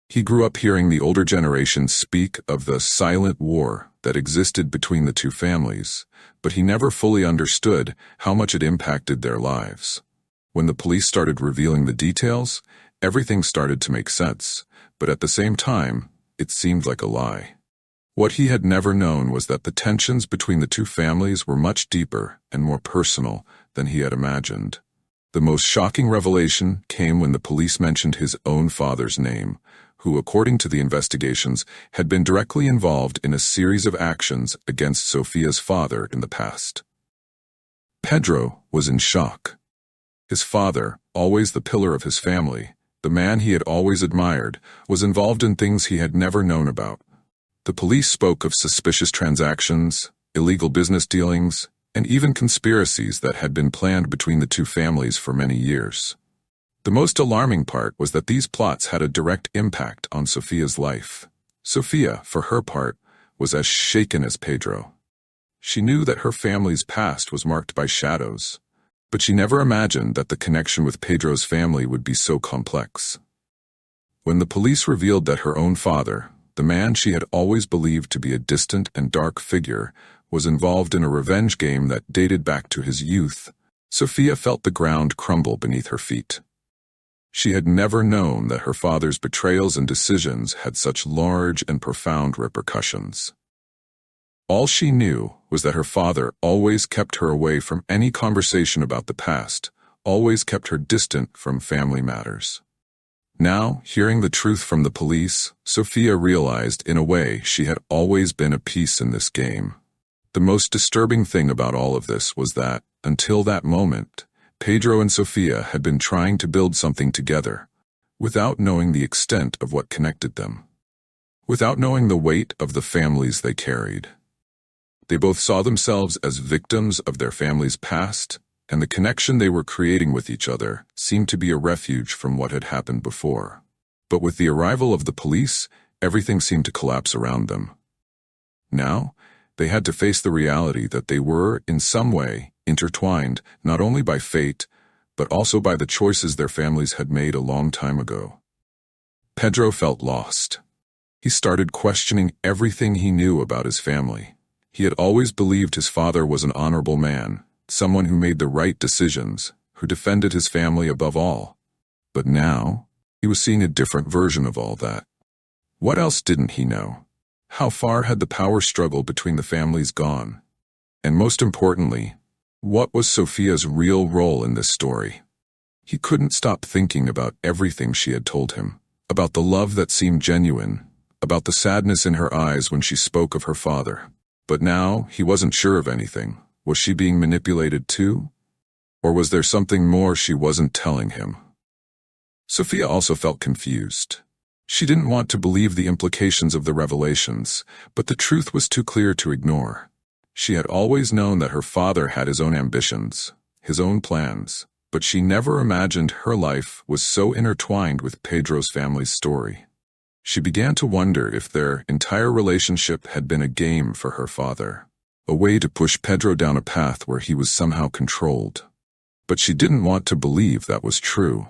He grew up hearing the older generation speak of the silent war that existed between the two families, but he never fully understood how much it impacted their lives. When the police started revealing the details, everything started to make sense, but at the same time, it seemed like a lie. What he had never known was that the tensions between the two families were much deeper and more personal than he had imagined. The most shocking revelation came when the police mentioned his own father's name, who, according to the investigations, had been directly involved in a series of actions against Sophia's father in the past. Pedro was in shock. His father, always the pillar of his family, the man he had always admired, was involved in things he had never known about. The police spoke of suspicious transactions, illegal business dealings, and even conspiracies that had been planned between the two families for many years. The most alarming part was that these plots had a direct impact on Sophia's life. Sophia, for her part, was as shaken as Pedro. She knew that her family's past was marked by shadows, but she never imagined that the connection with Pedro's family would be so complex. When the police revealed that her own father, the man she had always believed to be a distant and dark figure, was involved in a revenge game that dated back to his youth, Sophia felt the ground crumble beneath her feet. She had never known that her father's betrayals and decisions had such large and profound repercussions. All she knew was that her father always kept her away from any conversation about the past, always kept her distant from family matters. Now, hearing the truth from the police, Sophia realized in a way she had always been a piece in this game. The most disturbing thing about all of this was that, until that moment, Pedro and Sophia had been trying to build something together, without knowing the extent of what connected them, without knowing the weight of the families they carried. They both saw themselves as victims of their family's past, and the connection they were creating with each other seemed to be a refuge from what had happened before. But with the arrival of the police, everything seemed to collapse around them. Now, they had to face the reality that they were, in some way, intertwined not only by fate, but also by the choices their families had made a long time ago. Pedro felt lost. He started questioning everything he knew about his family. He had always believed his father was an honorable man, someone who made the right decisions, who defended his family above all. But now, he was seeing a different version of all that. What else didn't he know? How far had the power struggle between the families gone? And most importantly, what was Sophia's real role in this story? He couldn't stop thinking about everything she had told him, about the love that seemed genuine, about the sadness in her eyes when she spoke of her father. But now, he wasn't sure of anything. Was she being manipulated too? Or was there something more she wasn't telling him? Sophia also felt confused. She didn't want to believe the implications of the revelations, but the truth was too clear to ignore. She had always known that her father had his own ambitions, his own plans, but she never imagined her life was so intertwined with Pedro's family's story. She began to wonder if their entire relationship had been a game for her father, a way to push Pedro down a path where he was somehow controlled. But she didn't want to believe that was true.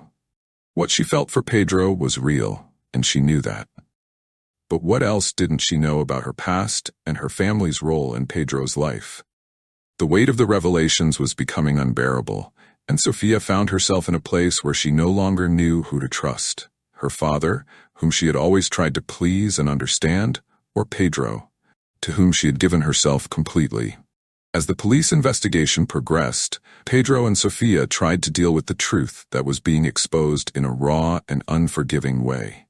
What she felt for Pedro was real, and she knew that. But what else didn't she know about her past and her family's role in Pedro's life? The weight of the revelations was becoming unbearable, and Sophia found herself in a place where she no longer knew who to trust. Her father, whom she had always tried to please and understand, or Pedro, to whom she had given herself completely. As the police investigation progressed, Pedro and Sophia tried to deal with the truth that was being exposed in a raw and unforgiving way.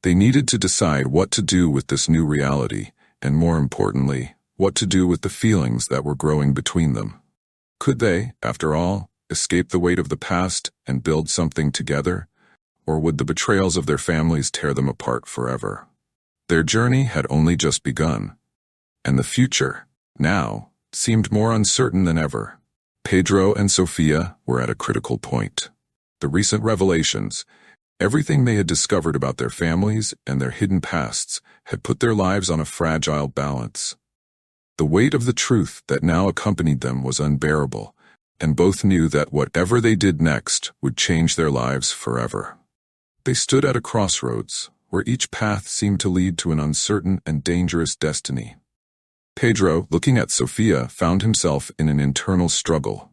They needed to decide what to do with this new reality, and more importantly, what to do with the feelings that were growing between them. Could they, after all, escape the weight of the past and build something together? Or would the betrayals of their families tear them apart forever? Their journey had only just begun, and the future, now, seemed more uncertain than ever. Pedro and Sophia were at a critical point. The recent revelations, everything they had discovered about their families and their hidden pasts, had put their lives on a fragile balance. The weight of the truth that now accompanied them was unbearable, and both knew that whatever they did next would change their lives forever. They stood at a crossroads, where each path seemed to lead to an uncertain and dangerous destiny. Pedro, looking at Sophia, found himself in an internal struggle.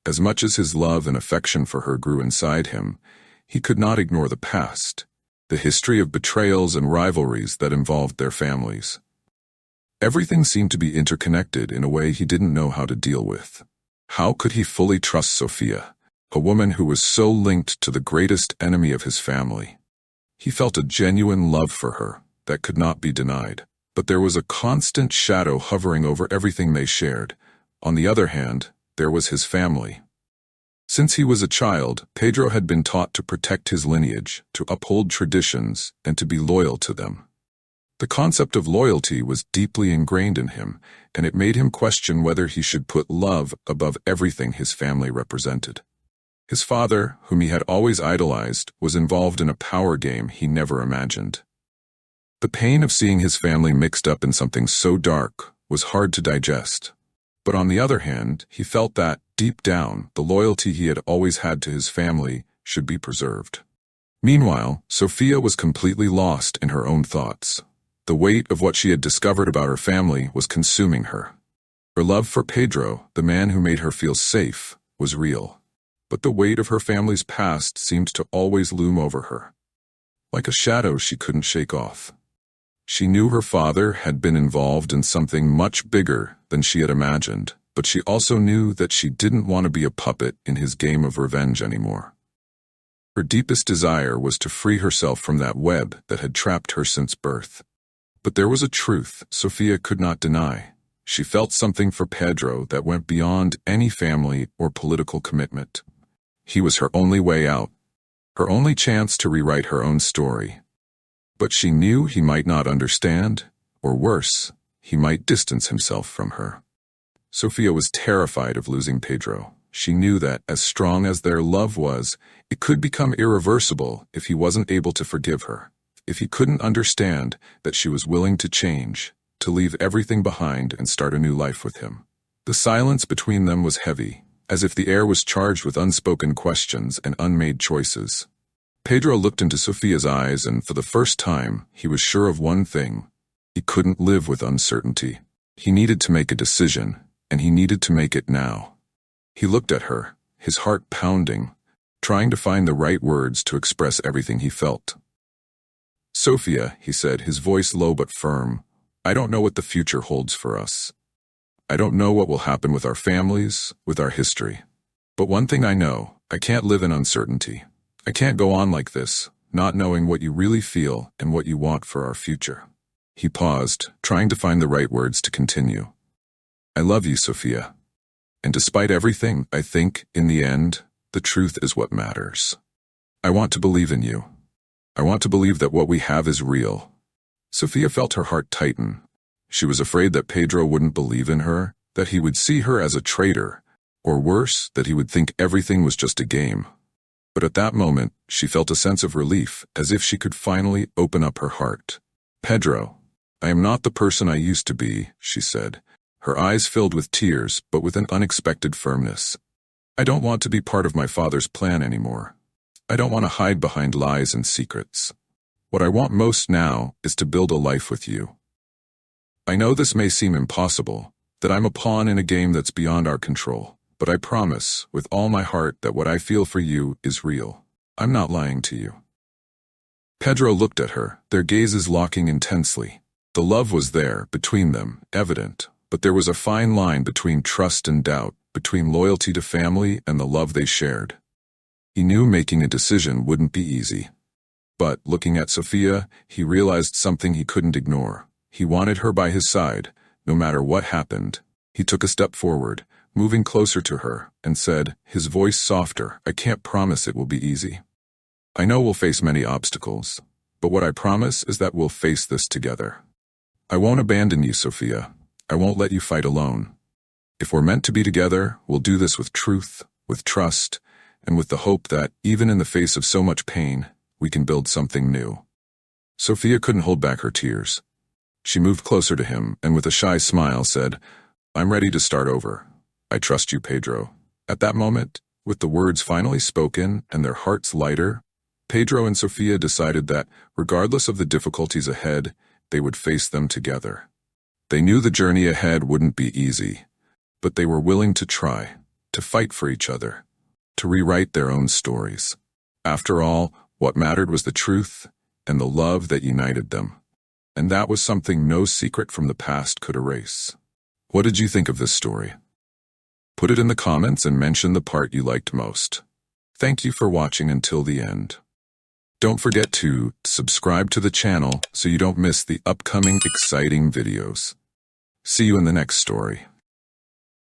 As much as his love and affection for her grew inside him, he could not ignore the past, the history of betrayals and rivalries that involved their families. Everything seemed to be interconnected in a way he didn't know how to deal with. How could he fully trust Sophia, a woman who was so linked to the greatest enemy of his family? He felt a genuine love for her that could not be denied, but there was a constant shadow hovering over everything they shared. On the other hand, there was his family. Since he was a child, Pedro had been taught to protect his lineage, to uphold traditions, and to be loyal to them. The concept of loyalty was deeply ingrained in him, and it made him question whether he should put love above everything his family represented. His father, whom he had always idolized, was involved in a power game he never imagined. The pain of seeing his family mixed up in something so dark was hard to digest. But on the other hand, he felt that, deep down, the loyalty he had always had to his family should be preserved. Meanwhile, Sophia was completely lost in her own thoughts. The weight of what she had discovered about her family was consuming her. Her love for Pedro, the man who made her feel safe, was real. But the weight of her family's past seemed to always loom over her, like a shadow she couldn't shake off. She knew her father had been involved in something much bigger than she had imagined, but she also knew that she didn't want to be a puppet in his game of revenge anymore. Her deepest desire was to free herself from that web that had trapped her since birth. But there was a truth Sophia could not deny. She felt something for Pedro that went beyond any family or political commitment. He was her only way out, her only chance to rewrite her own story. But she knew he might not understand, or worse, he might distance himself from her. Sophia was terrified of losing Pedro. She knew that, as strong as their love was, it could become irreversible if he wasn't able to forgive her. If he couldn't understand that she was willing to change, to leave everything behind and start a new life with him. The silence between them was heavy, as if the air was charged with unspoken questions and unmade choices. Pedro looked into Sophia's eyes, and for the first time, he was sure of one thing. He couldn't live with uncertainty. He needed to make a decision, and he needed to make it now. He looked at her, his heart pounding, trying to find the right words to express everything he felt. "Sophia," he said, his voice low but firm, "I don't know what the future holds for us. I don't know what will happen with our families, with our history. But one thing I know, I can't live in uncertainty. I can't go on like this, not knowing what you really feel and what you want for our future." He paused, trying to find the right words to continue. "I love you, Sophia. And despite everything, I think, in the end, the truth is what matters. I want to believe in you. I want to believe that what we have is real." Sophia felt her heart tighten. She was afraid that Pedro wouldn't believe in her, that he would see her as a traitor, or worse, that he would think everything was just a game. But at that moment, she felt a sense of relief, as if she could finally open up her heart. "Pedro, I am not the person I used to be," she said, her eyes filled with tears, but with an unexpected firmness. "I don't want to be part of my father's plan anymore. I don't want to hide behind lies and secrets. What I want most now is to build a life with you. I know this may seem impossible. that I'm a pawn in a game that's beyond our control. But I promise, with all my heart, that what I feel for you is real. I'm not lying to you." Pedro looked at her, their gazes locking intensely. The love was there, between them, evident, but there was a fine line between trust and doubt, between loyalty to family and the love they shared. He knew making a decision wouldn't be easy. But, looking at Sophia, he realized something he couldn't ignore. He wanted her by his side, no matter what happened. He took a step forward, moving closer to her, and said, his voice softer, "I can't promise it will be easy. I know we'll face many obstacles, but what I promise is that we'll face this together. I won't abandon you, Sophia. I won't let you fight alone. If we're meant to be together, we'll do this with truth, with trust, and with the hope that, even in the face of so much pain, we can build something new." Sophia couldn't hold back her tears. She moved closer to him, and with a shy smile said, "I'm ready to start over. I trust you, Pedro." At that moment, with the words finally spoken and their hearts lighter, Pedro and Sophia decided that, regardless of the difficulties ahead, they would face them together. They knew the journey ahead wouldn't be easy, but they were willing to try, to fight for each other, to rewrite their own stories. After all, what mattered was the truth and the love that united them. And that was something no secret from the past could erase. What did you think of this story? Put it in the comments and mention the part you liked most. Thank you for watching until the end. Don't forget to subscribe to the channel so you don't miss the upcoming exciting videos. See you in the next story.